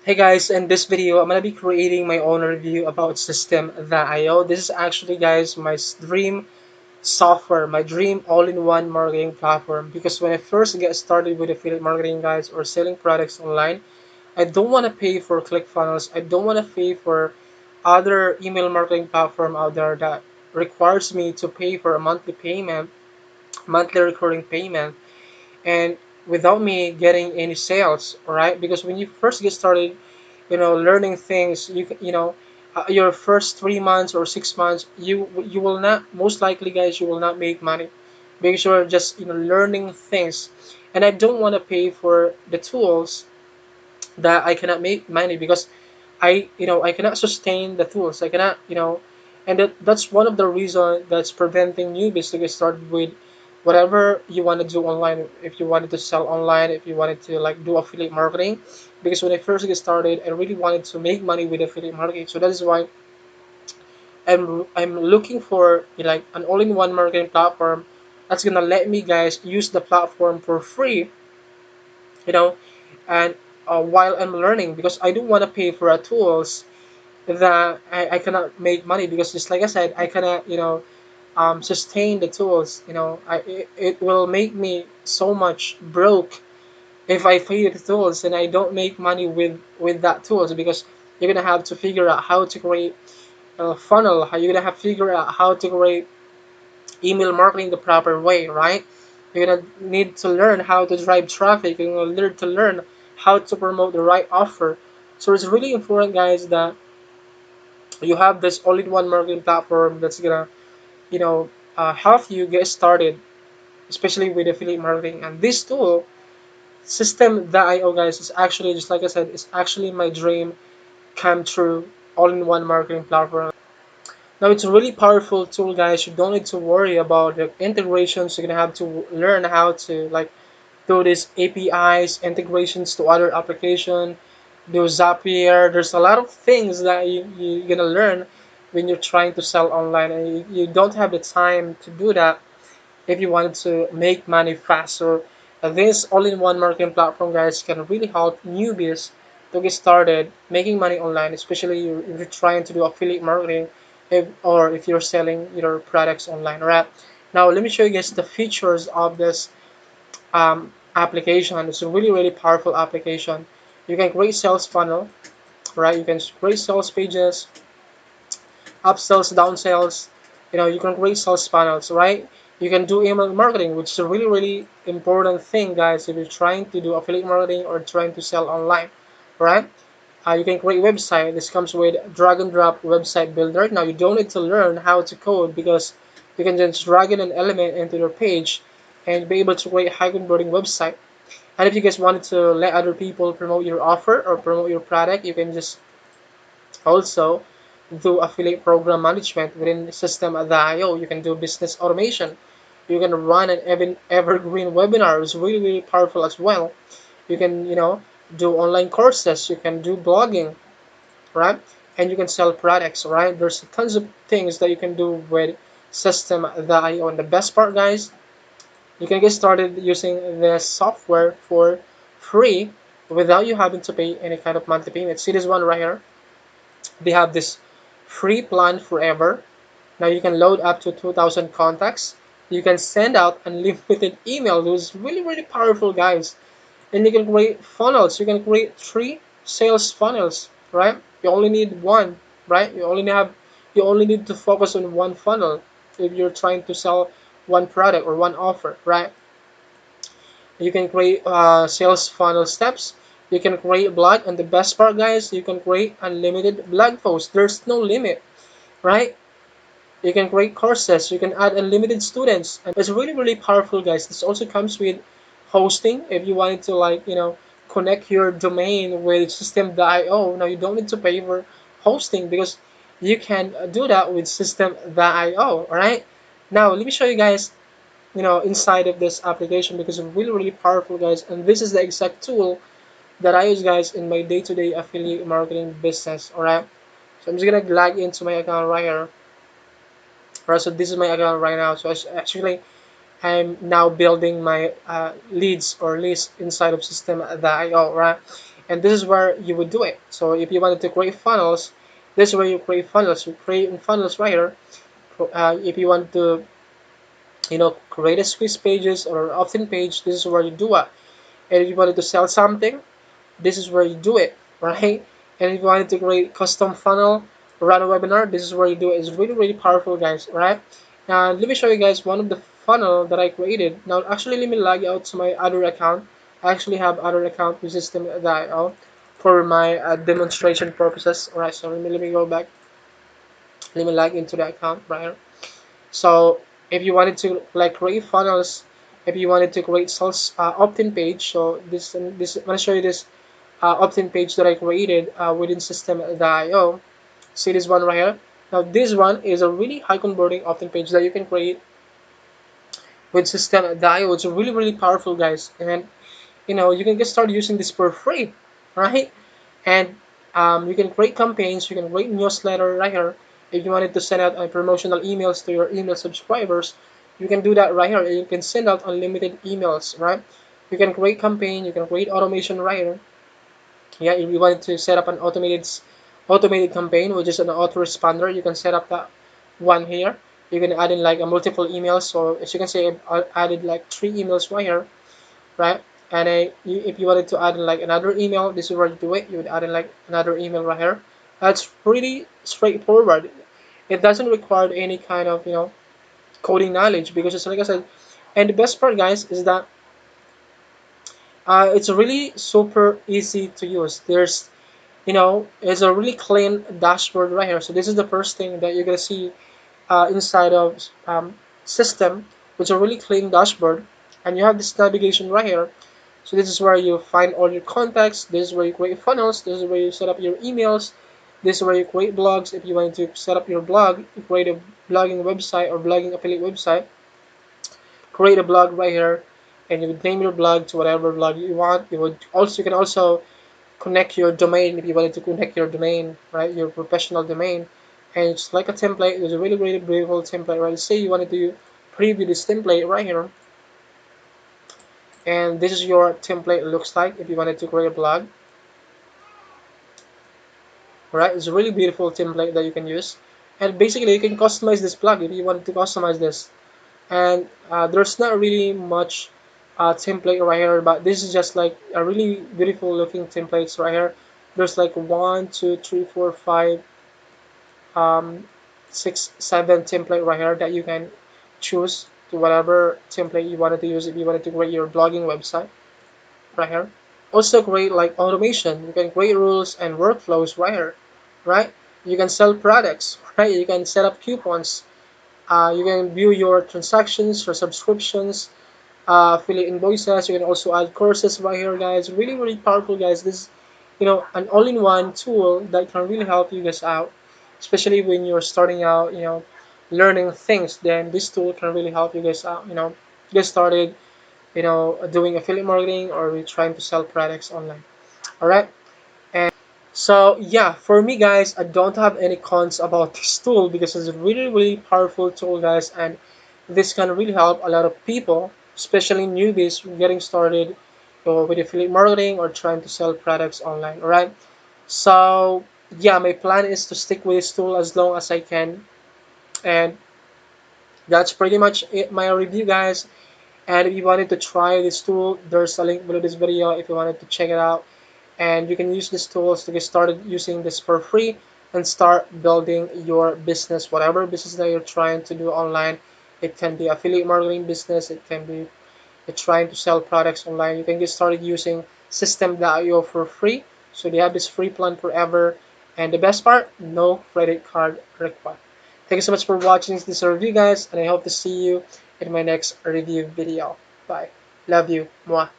Hey guys, in this video, I'm gonna be creating my own review about Systeme.io. This is actually, guys, my dream software, my dream all-in-one marketing platform. Because when I first get started with affiliate marketing, guys, or selling products online, I don't want to pay for ClickFunnels. I don't want to pay for other email marketing platform out there that requires me to pay for a monthly payment, monthly recurring payment, and without me getting any sales, right? Because when you first get started, learning things, your first 3 months or 6 months, you will not, most likely, guys, you will not make money because you're just learning things, and I don't want to pay for the tools that I cannot make money because I cannot sustain the tools. I cannot, and that's one of the reason that's preventing newbies to get started with whatever you want to do online. If you wanted to sell online, if you wanted to like do affiliate marketing, because when I first get started, I really wanted to make money with affiliate marketing. So that is why I'm looking for like an all-in-one marketing platform that's gonna let me, guys, use the platform for free, you know, and while I'm learning, because I don't want to pay for tools that I cannot make money, because just like I said, I cannot sustain the tools. It will make me so much broke if I pay the tools and I don't make money with that tools, because you're gonna have to figure out how to create a funnel, how you're gonna have to figure out how to create email marketing the proper way, right? You're gonna need to learn how to drive traffic. You're gonna need to learn how to promote the right offer. So it's really important, guys, that you have this all-in-one marketing platform that's gonna, help you get started, especially with affiliate marketing. And this tool, System.io, guys, is actually, just like I said, is actually my dream come true all-in-one marketing platform. Now it's a really powerful tool, guys. You don't need to worry about the integrations. You're gonna have to learn how to like do these APIs, integrations to other application, do Zapier. There's a lot of things that you're gonna learn when you're trying to sell online, and you don't have the time to do that if you wanted to make money faster. This all-in-one marketing platform, guys, can really help newbies to get started making money online, especially if you're trying to do affiliate marketing, or if you're selling your products online. Right now, let me show you guys the features of this application. It's a really, really powerful application. You can create sales funnel, right? You can create sales pages, upsells, downsells. You can create sales funnels, right? You can do email marketing, which is a really, really important thing, guys, if you're trying to do affiliate marketing or trying to sell online, right? You can create website. This comes with drag and drop website builder. Now you don't need to learn how to code, because you can just drag in an element into your page and be able to create high converting website. And if you guys wanted to let other people promote your offer or promote your product, you can just also do affiliate program management within System.io. You can do business automation. You can run an evergreen webinar. It's really, really powerful as well. You can, do online courses. You can do blogging, right? And you can sell products, right? There's tons of things that you can do with System.io. And the best part, guys, you can get started using this software for free without you having to pay any kind of monthly payment. See this one right here? They have this free plan forever. Now you can load up to 2,000 contacts. You can send out unlimited email. It was really, really powerful, guys. And you can create funnels. You can create 3 sales funnels, right? You only need one, right? You only need to focus on one funnel if you're trying to sell one product or one offer, right? You can create sales funnel steps. You can create blog, and the best part, guys, you can create unlimited blog posts. There's no limit, right? You can create courses. You can add unlimited students, and it's really, really powerful, guys. This also comes with hosting. If you wanted to connect your domain with System.io, now you don't need to pay for hosting, because you can do that with System.io. All right. Now let me show you guys inside of this application, because it's really, really powerful, guys, and this is the exact tool that I use, guys, in my day-to-day affiliate marketing business. All right. So I'm just gonna log into my account right here. Right, so this is my account right now. So actually, I'm now building my leads or list inside of Systeme.io, right? And this is where you would do it. So if you wanted to create funnels, this is where you create funnels. You create funnels right here. If you want to, create a Swiss pages or opt-in page, this is where you do it. And if you wanted to sell something, this is where you do it, right? And if you wanted to create custom funnel, run a webinar, this is where you do it. It's really, really powerful, guys, right? And let me show you guys one of the funnel that I created. Now, actually, let me log out to my other account. I actually have other account with Systeme.io for my demonstration purposes. All right, so let me go back. Let me log into the account right here. So if you wanted to like create funnels, if you wanted to create sales opt-in page, so this I'm gonna show you this opt-in page that I created within Systeme.io. See this one right here. Now this one is a really high converting opt-in page that you can create with Systeme.io. It's really really powerful, guys, and you can get started using this for free, right? And you can create campaigns, you can create newsletter right here. If you wanted to send out promotional emails to your email subscribers, you can do that right here. You can send out unlimited emails, right? You can create campaign, you can create automation right here. Yeah, if you wanted to set up an automated campaign, which is an autoresponder, you can set up that one here. You can add in like a multiple emails. So as you can see, I added like 3 emails right here, right? And if you wanted to add in like another email, this is where you do it. You would add in like another email right here. That's pretty straightforward. It doesn't require any kind of coding knowledge, because it's like I said. And the best part, guys, is that it's really super easy to use. It's a really clean dashboard right here. So this is the first thing that you're gonna see inside of system, which is a really clean dashboard, and you have this navigation right here. So this is where you find all your contacts. This is where you create funnels. This is where you set up your emails. This is where you create blogs. If you want to set up your blog, you create a blogging website or blogging affiliate website. Create a blog right here, and you would name your blog to whatever blog you want. You can also connect your domain if you wanted to connect your domain, right? Your professional domain, and it's like a template. It's a really really beautiful template, right? Say you wanted to preview this template right here, and this is your template looks like if you wanted to create a blog, right? It's a really beautiful template that you can use, and basically you can customize this blog if you wanted to customize this. And there's not really much template right here, but this is just like a really beautiful looking templates right here. There's like one, two, three, four, five, um, 6, 7 template right here that you can choose to whatever template you wanted to use if you wanted to create your blogging website right here. Also create like automation. You can create rules and workflows right here, right? You can sell products, right? You can set up coupons. You can view your transactions, your subscriptions, affiliate invoices. You can also add courses right here, guys. Really, really powerful, guys. This is, an all-in-one tool that can really help you guys out, especially when you're starting out, learning things. Then this tool can really help you guys out. Get started, doing affiliate marketing or trying to sell products online. All right. So yeah, for me, guys, I don't have any cons about this tool because it's a really really powerful tool, guys, and this can really help a lot of people, especially newbies getting started with affiliate marketing or trying to sell products online. All right. So yeah, my plan is to stick with this tool as long as I can, and that's pretty much it. My review, guys. And if you wanted to try this tool, there's a link below this video if you wanted to check it out. And you can use these tools to get started using this for free and start building your business, whatever business that you're trying to do online. It can be affiliate marketing business, it can be trying to sell products online. You can get started using Systeme.io for free. So they have this free plan forever. And the best part, no credit card required. Thank you so much for watching this review, guys, and I hope to see you in my next review video. Bye. Love you. Mwah.